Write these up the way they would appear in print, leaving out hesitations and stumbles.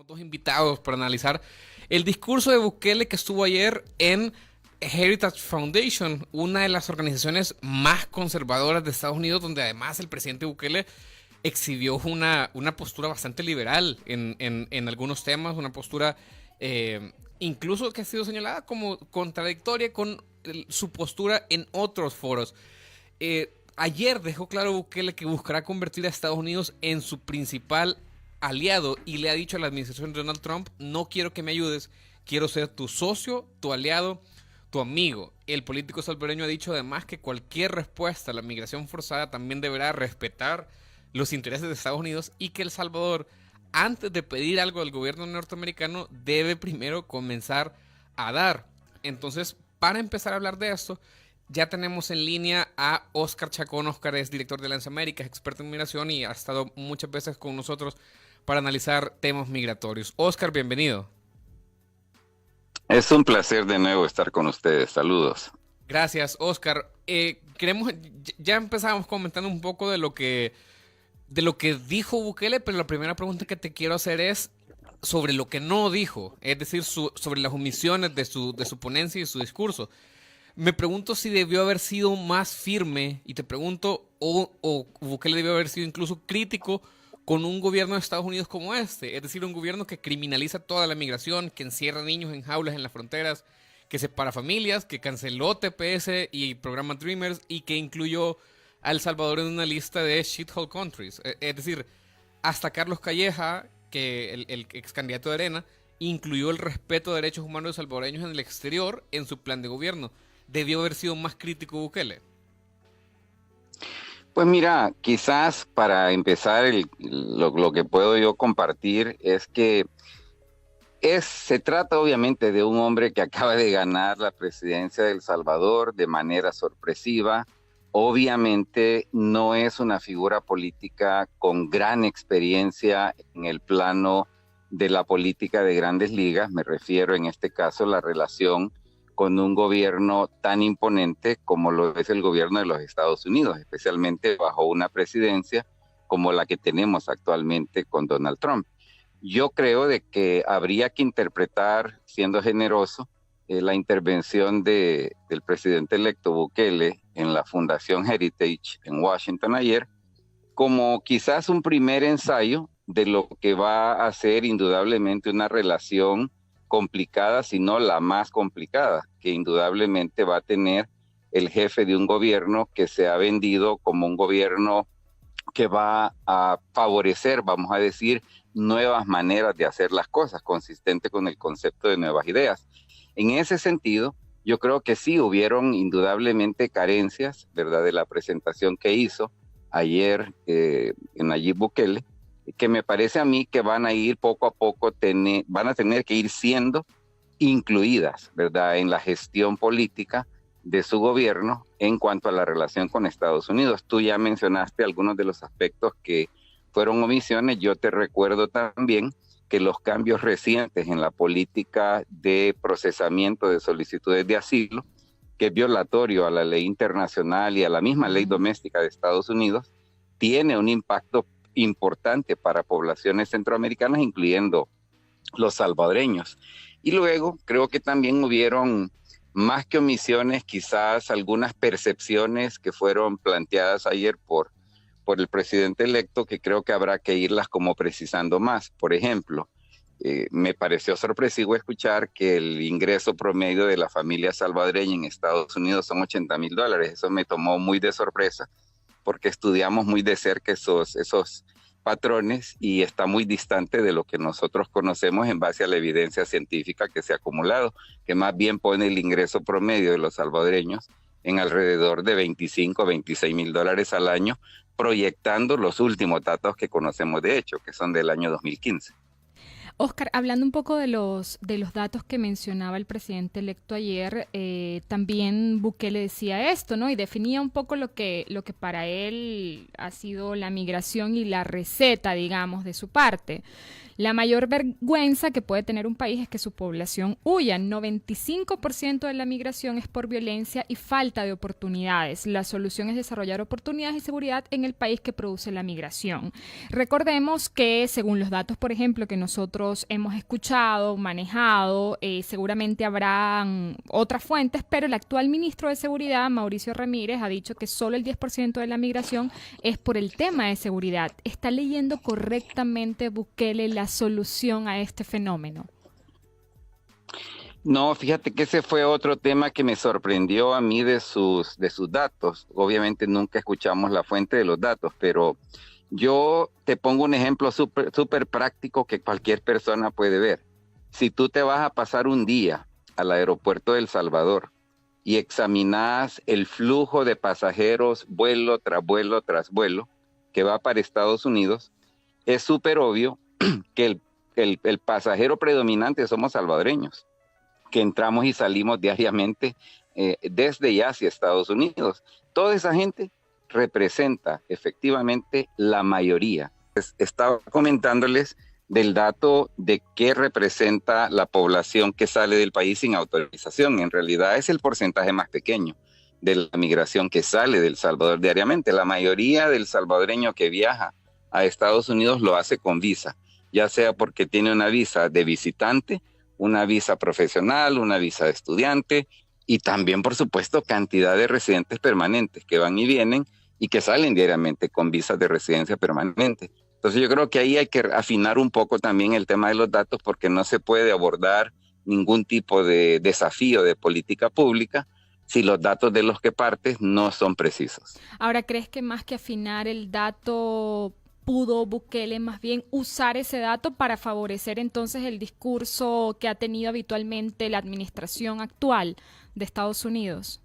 Tenemos dos invitados para analizar el discurso de Bukele que estuvo ayer en Heritage Foundation, una de las organizaciones más conservadoras de Estados Unidos, donde además el presidente Bukele exhibió una postura bastante liberal en algunos temas, una postura incluso que ha sido señalada como contradictoria con su postura en otros foros. Ayer dejó claro Bukele que buscará convertir a Estados Unidos en su principal aliado y le ha dicho a la administración de Donald Trump: no quiero que me ayudes, quiero ser tu socio, tu aliado, tu amigo. El político salvadoreño ha dicho además que cualquier respuesta a la migración forzada también deberá respetar los intereses de Estados Unidos y que El Salvador, antes de pedir algo al gobierno norteamericano, debe primero comenzar a dar. Entonces, para empezar a hablar de esto, ya tenemos en línea a Óscar Chacón. Óscar es director de Lanza América, es experto en migración y ha estado muchas veces con nosotros para analizar temas migratorios. Óscar, bienvenido. Es un placer de nuevo estar con ustedes. Saludos. Gracias, Óscar. Ya empezamos comentando un poco de lo que dijo Bukele, pero la primera pregunta que te quiero hacer es sobre lo que no dijo, es decir, sobre las omisiones de su ponencia y su discurso. Me pregunto si debió haber sido más firme, y te pregunto, o Bukele debió haber sido incluso crítico con un gobierno de Estados Unidos como este, es decir, un gobierno que criminaliza toda la migración, que encierra niños en jaulas en las fronteras, que separa familias, que canceló TPS y el programa Dreamers y que incluyó a El Salvador en una lista de shithole countries. Es decir, hasta Carlos Calleja, que el ex candidato de Arena, incluyó el respeto de derechos humanos de salvadoreños en el exterior en su plan de gobierno. ¿Debió haber sido más crítico Bukele? Pues mira, quizás para empezar lo que puedo yo compartir es que se trata obviamente de un hombre que acaba de ganar la presidencia de El Salvador de manera sorpresiva. Obviamente no es una figura política con gran experiencia en el plano de la política de grandes ligas. Me refiero en este caso a la relación con un gobierno tan imponente como lo es el gobierno de los Estados Unidos, especialmente bajo una presidencia como la que tenemos actualmente con Donald Trump. Yo creo de que habría que interpretar, siendo generoso, la intervención del presidente electo Bukele en la Fundación Heritage en Washington ayer como quizás un primer ensayo de lo que va a ser indudablemente una relación complicada, si no la más complicada, que indudablemente va a tener el jefe de un gobierno que se ha vendido como un gobierno que va a favorecer, vamos a decir, nuevas maneras de hacer las cosas, consistente con el concepto de nuevas ideas. En ese sentido, yo creo que sí hubieron indudablemente carencias, ¿verdad?, de la presentación que hizo ayer en Nayib Bukele, que me parece a mí que van a ir poco a poco, van a tener que ir siendo incluidas, ¿verdad?, en la gestión política de su gobierno en cuanto a la relación con Estados Unidos. Tú ya mencionaste algunos de los aspectos que fueron omisiones. Yo te recuerdo también que los cambios recientes en la política de procesamiento de solicitudes de asilo, que es violatorio a la ley internacional y a la misma ley doméstica de Estados Unidos, tiene un impacto importante para poblaciones centroamericanas, incluyendo los salvadoreños. Y luego creo que también hubieron más que omisiones, quizás algunas percepciones que fueron planteadas ayer por el presidente electo, que creo que habrá que irlas como precisando más. Por ejemplo, me pareció sorpresivo escuchar que el ingreso promedio de la familia salvadoreña en Estados Unidos son $80,000. Eso me tomó muy de sorpresa, porque estudiamos muy de cerca esos patrones y está muy distante de lo que nosotros conocemos en base a la evidencia científica que se ha acumulado, que más bien pone el ingreso promedio de los salvadoreños en alrededor de $26,000 al año, proyectando los últimos datos que conocemos de hecho, que son del año 2015. Óscar, hablando un poco de los datos que mencionaba el presidente electo ayer, también Bukele decía esto, ¿no? Y definía un poco lo que para él ha sido la migración y la receta, digamos, de su parte. La mayor vergüenza que puede tener un país es que su población huya. 95% de la migración es por violencia y falta de oportunidades. La solución es desarrollar oportunidades y seguridad en el país que produce la migración. Recordemos que, según los datos, por ejemplo, que nosotros nosotros hemos escuchado, manejado, seguramente habrán otras fuentes, pero el actual ministro de Seguridad, Mauricio Ramírez, ha dicho que solo el 10% de la migración es por el tema de seguridad. ¿Está leyendo correctamente Bukele la solución a este fenómeno? No, fíjate que ese fue otro tema que me sorprendió a mí de sus datos. Obviamente nunca escuchamos la fuente de los datos, pero yo te pongo un ejemplo súper práctico que cualquier persona puede ver. Si tú te vas a pasar un día al aeropuerto de El Salvador y examinas el flujo de pasajeros vuelo tras vuelo tras vuelo que va para Estados Unidos, es súper obvio que el pasajero predominante somos salvadoreños, que entramos y salimos diariamente desde y hacia Estados Unidos. Toda esa gente representa efectivamente la mayoría. Estaba comentándoles del dato de qué representa la población que sale del país sin autorización. En realidad es el porcentaje más pequeño de la migración que sale de El Salvador diariamente. La mayoría del salvadoreño que viaja a Estados Unidos lo hace con visa, ya sea porque tiene una visa de visitante, una visa profesional, una visa de estudiante y también, por supuesto, cantidad de residentes permanentes que van y vienen y que salen diariamente con visas de residencia permanente. Entonces yo creo que ahí hay que afinar un poco también el tema de los datos porque no se puede abordar ningún tipo de desafío de política pública si los datos de los que partes no son precisos. Ahora, ¿crees que más que afinar el dato pudo Bukele más bien usar ese dato para favorecer entonces el discurso que ha tenido habitualmente la administración actual de Estados Unidos?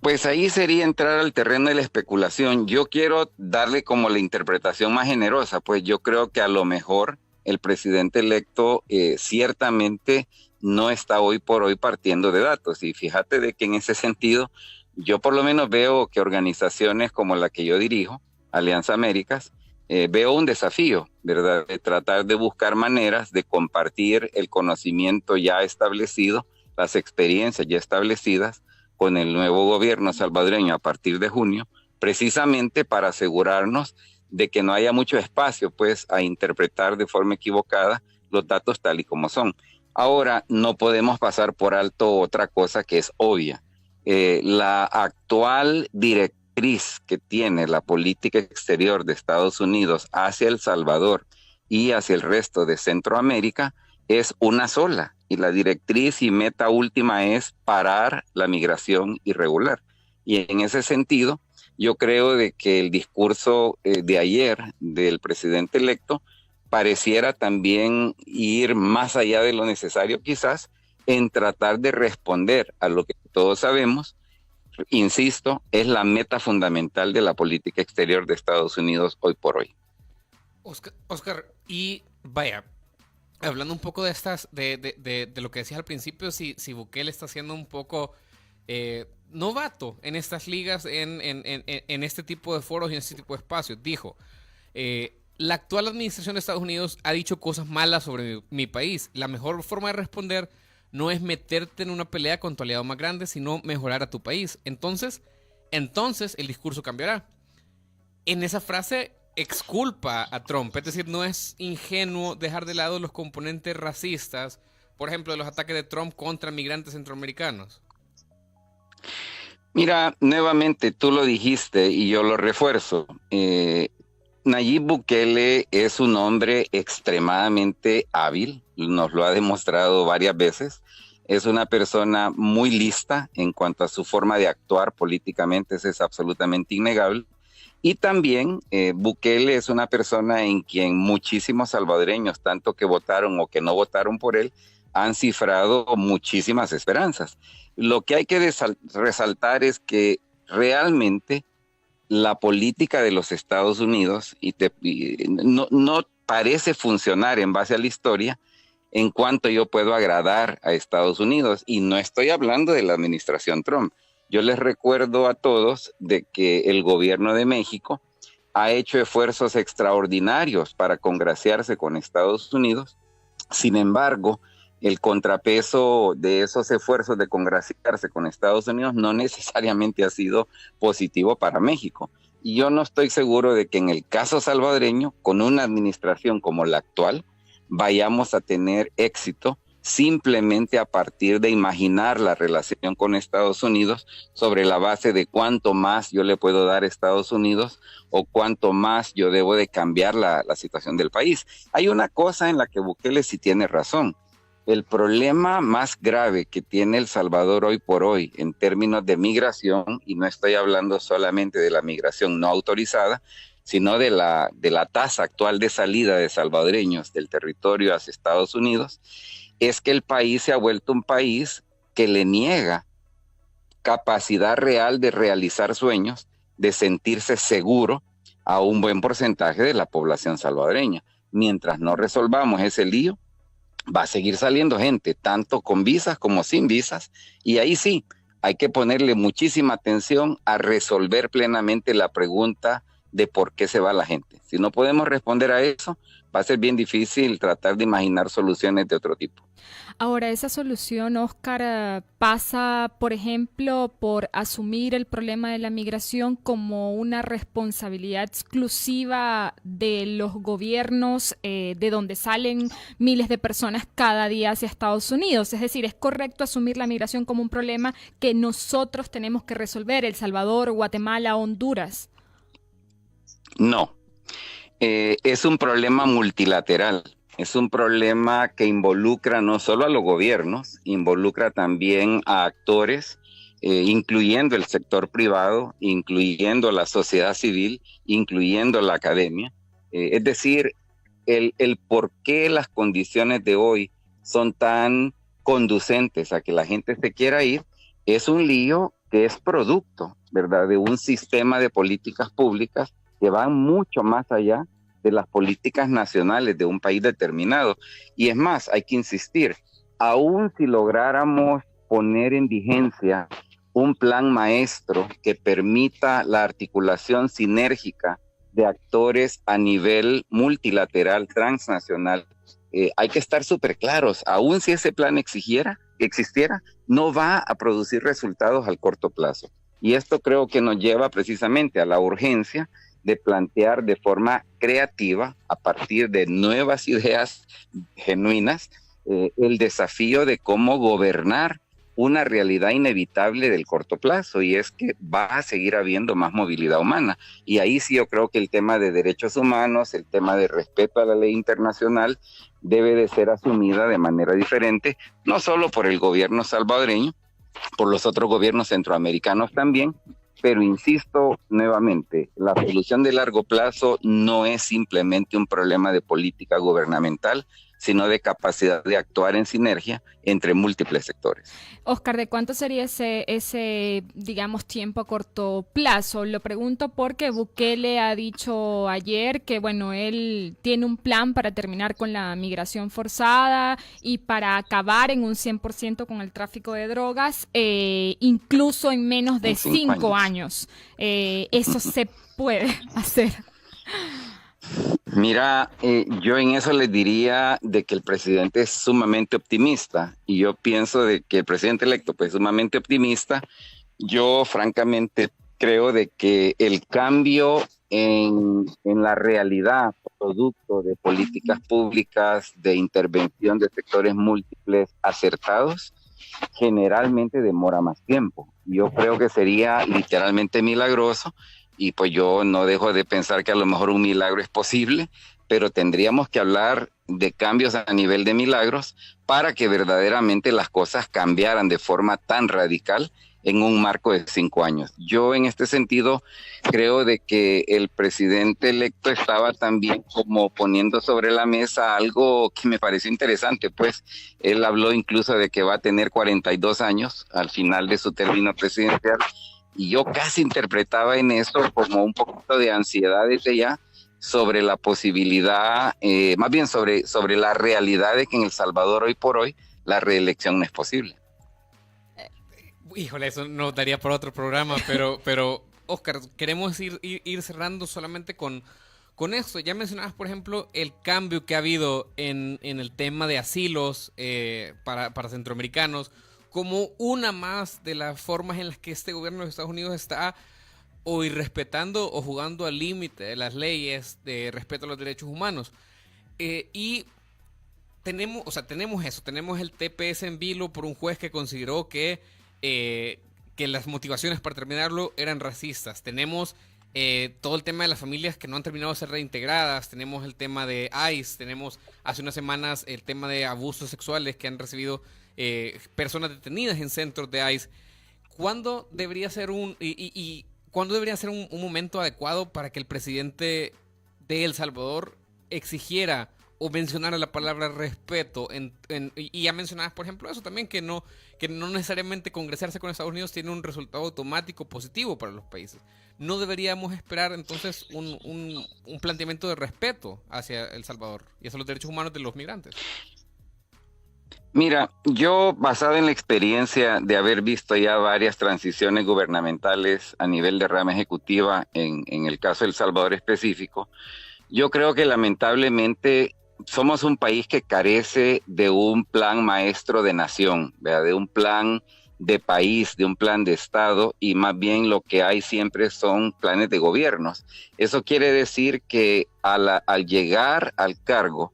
Pues ahí sería entrar al terreno de la especulación. Yo quiero darle como la interpretación más generosa, pues yo creo que a lo mejor el presidente electo ciertamente no está hoy por hoy partiendo de datos. Y fíjate de que en ese sentido, yo por lo menos veo que organizaciones como la que yo dirijo, Alianza Américas, veo un desafío, ¿verdad? De tratar de buscar maneras de compartir el conocimiento ya establecido, las experiencias ya establecidas con el nuevo gobierno salvadoreño a partir de junio, precisamente para asegurarnos de que no haya mucho espacio, pues, a interpretar de forma equivocada los datos tal y como son. Ahora, no podemos pasar por alto otra cosa que es obvia. La actual directriz que tiene la política exterior de Estados Unidos hacia El Salvador y hacia el resto de Centroamérica es una sola, y la directriz y meta última es parar la migración irregular. Y en ese sentido, yo creo de que el discurso de ayer del presidente electo pareciera también ir más allá de lo necesario quizás en tratar de responder a lo que todos sabemos, insisto, es la meta fundamental de la política exterior de Estados Unidos hoy por hoy. Oscar, y vaya, hablando un poco de estas, de lo que decías al principio, si Bukele está siendo un poco novato en estas ligas, en este tipo de foros y en este tipo de espacios. Dijo, la actual administración de Estados Unidos ha dicho cosas malas sobre mi país. La mejor forma de responder no es meterte en una pelea con tu aliado más grande, sino mejorar a tu país. Entonces el discurso cambiará. En esa frase exculpa a Trump, es decir, no es ingenuo dejar de lado los componentes racistas, por ejemplo, de los ataques de Trump contra migrantes centroamericanos. Mira, nuevamente tú lo dijiste y yo lo refuerzo. Nayib Bukele es un hombre extremadamente hábil, nos lo ha demostrado varias veces. Es una persona muy lista en cuanto a su forma de actuar políticamente, eso es absolutamente innegable. Y también Bukele es una persona en quien muchísimos salvadoreños, tanto que votaron o que no votaron por él, han cifrado muchísimas esperanzas. Lo que hay que resaltar es que realmente la política de los Estados Unidos no parece funcionar en base a la historia en cuanto yo puedo agradar a Estados Unidos. Y no estoy hablando de la administración Trump. Yo les recuerdo a todos de que el gobierno de México ha hecho esfuerzos extraordinarios para congraciarse con Estados Unidos. Sin embargo, el contrapeso de esos esfuerzos de congraciarse con Estados Unidos no necesariamente ha sido positivo para México. Y yo no estoy seguro de que en el caso salvadoreño, con una administración como la actual, vayamos a tener éxito simplemente a partir de imaginar la relación con Estados Unidos sobre la base de cuánto más yo le puedo dar a Estados Unidos o cuánto más yo debo de cambiar la situación del país. Hay una cosa en la que Bukele sí tiene razón. El problema más grave que tiene El Salvador hoy por hoy en términos de migración, y no estoy hablando solamente de la migración no autorizada, sino de la tasa actual de salida de salvadoreños del territorio hacia Estados Unidos, es que el país se ha vuelto un país que le niega capacidad real de realizar sueños, de sentirse seguro a un buen porcentaje de la población salvadoreña. Mientras no resolvamos ese lío, va a seguir saliendo gente, tanto con visas como sin visas, y ahí sí, hay que ponerle muchísima atención a resolver plenamente la pregunta de por qué se va la gente. Si no podemos responder a eso, va a ser bien difícil tratar de imaginar soluciones de otro tipo. Ahora, esa solución, Oscar, pasa, por ejemplo, por asumir el problema de la migración como una responsabilidad exclusiva de los gobiernos de donde salen miles de personas cada día hacia Estados Unidos. Es decir, ¿es correcto asumir la migración como un problema que nosotros tenemos que resolver, El Salvador, Guatemala, Honduras? No, es un problema multilateral. Es un problema que involucra no solo a los gobiernos, involucra también a actores, incluyendo el sector privado, incluyendo la sociedad civil, incluyendo la academia. Es decir, el por qué las condiciones de hoy son tan conducentes a que la gente se quiera ir, es un lío que es producto, ¿verdad?, de un sistema de políticas públicas que van mucho más allá de las políticas nacionales de un país determinado. Y es más, hay que insistir, aún si lográramos poner en vigencia un plan maestro que permita la articulación sinérgica de actores a nivel multilateral, transnacional, hay que estar súper claros, aún si ese plan existiera, no va a producir resultados al corto plazo. Y esto creo que nos lleva precisamente a la urgencia de plantear de forma creativa, a partir de nuevas ideas genuinas, el desafío de cómo gobernar una realidad inevitable del corto plazo, y es que va a seguir habiendo más movilidad humana. Y ahí sí yo creo que el tema de derechos humanos, el tema de respeto a la ley internacional, debe de ser asumida de manera diferente, no solo por el gobierno salvadoreño, por los otros gobiernos centroamericanos también. Pero insisto nuevamente, la solución de largo plazo no es simplemente un problema de política gubernamental, sino de capacidad de actuar en sinergia entre múltiples sectores. Oscar, ¿de cuánto sería ese, digamos, tiempo a corto plazo? Lo pregunto porque Bukele ha dicho ayer que, bueno, él tiene un plan para terminar con la migración forzada y para acabar en un 100% con el tráfico de drogas, incluso en menos de 5 años. Eso se puede hacer. Mira, yo en eso les diría de que el presidente es sumamente optimista, y yo pienso de que el presidente electo pues, es sumamente optimista. Yo francamente creo de que el cambio en la realidad, producto de políticas públicas, de intervención de sectores múltiples acertados, generalmente demora más tiempo. Yo creo que sería literalmente milagroso. Y pues yo no dejo de pensar que a lo mejor un milagro es posible, pero tendríamos que hablar de cambios a nivel de milagros para que verdaderamente las cosas cambiaran de forma tan radical en un marco de 5 años. Yo en este sentido creo de que el presidente electo estaba también como poniendo sobre la mesa algo que me pareció interesante, pues él habló incluso de que va a tener 42 años al final de su término presidencial. Y yo casi interpretaba en eso como un poquito de ansiedad desde ya sobre la posibilidad, más bien sobre la realidad de que en El Salvador hoy por hoy la reelección no es posible. Híjole, eso no daría por otro programa, pero Oscar, queremos ir cerrando solamente con esto. Ya mencionabas, por ejemplo, el cambio que ha habido en el tema de asilos para centroamericanos, como una más de las formas en las que este gobierno de Estados Unidos está o irrespetando o jugando al límite de las leyes de respeto a los derechos humanos. Y tenemos eso, tenemos el TPS en vilo por un juez que consideró que las motivaciones para terminarlo eran racistas. Tenemos todo el tema de las familias que no han terminado de ser reintegradas, tenemos el tema de ICE, tenemos hace unas semanas el tema de abusos sexuales que han recibido personas detenidas en centros de ICE. ¿Cuándo debería ser cuándo debería ser un momento adecuado para que el presidente de El Salvador exigiera o mencionara la palabra respeto? Y ya mencionabas, por ejemplo, eso también, que no necesariamente congresarse con Estados Unidos tiene un resultado automático positivo para los países. ¿No deberíamos esperar entonces un planteamiento de respeto hacia El Salvador y hacia los derechos humanos de los migrantes? Mira, yo basado en la experiencia de haber visto ya varias transiciones gubernamentales a nivel de rama ejecutiva, en el caso de El Salvador específico, yo creo que lamentablemente somos un país que carece de un plan maestro de nación, ¿verdad? De un plan de país, de un plan de Estado, y más bien lo que hay siempre son planes de gobiernos. Eso quiere decir que al llegar al cargo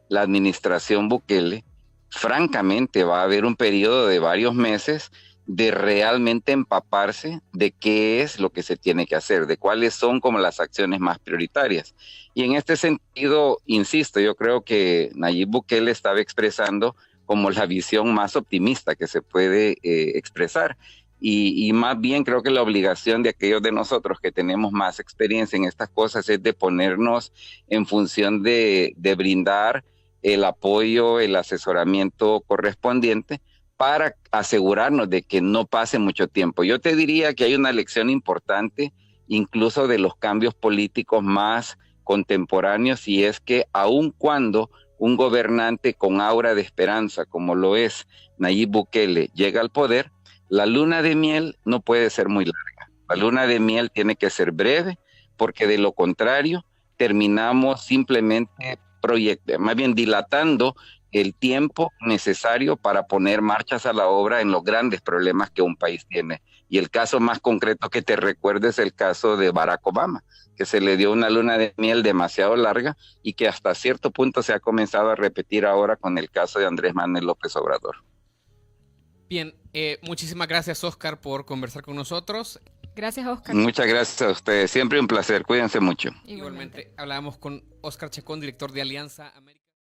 la administración Bukele, francamente va a haber un periodo de varios meses de realmente empaparse de qué es lo que se tiene que hacer, de cuáles son como las acciones más prioritarias. Y en este sentido, insisto, yo creo que Nayib Bukele estaba expresando como la visión más optimista que se puede expresar. Y más bien creo que la obligación de aquellos de nosotros que tenemos más experiencia en estas cosas es de ponernos en función de brindar el apoyo, el asesoramiento correspondiente para asegurarnos de que no pase mucho tiempo. Yo te diría que hay una lección importante, incluso de los cambios políticos más contemporáneos, y es que aun cuando un gobernante con aura de esperanza, como lo es Nayib Bukele, llega al poder, la luna de miel no puede ser muy larga. La luna de miel tiene que ser breve, porque de lo contrario terminamos simplemente más bien dilatando el tiempo necesario para poner marchas a la obra en los grandes problemas que un país tiene. Y el caso más concreto que te recuerdo es el caso de Barack Obama, que se le dio una luna de miel demasiado larga y que hasta cierto punto se ha comenzado a repetir ahora con el caso de Andrés Manuel López Obrador. Bien, muchísimas gracias, Oscar, por conversar con nosotros. Gracias, Oscar. Muchas gracias a ustedes. Siempre un placer. Cuídense mucho. Igualmente, hablábamos con Oscar Chacón, director de Alianza América.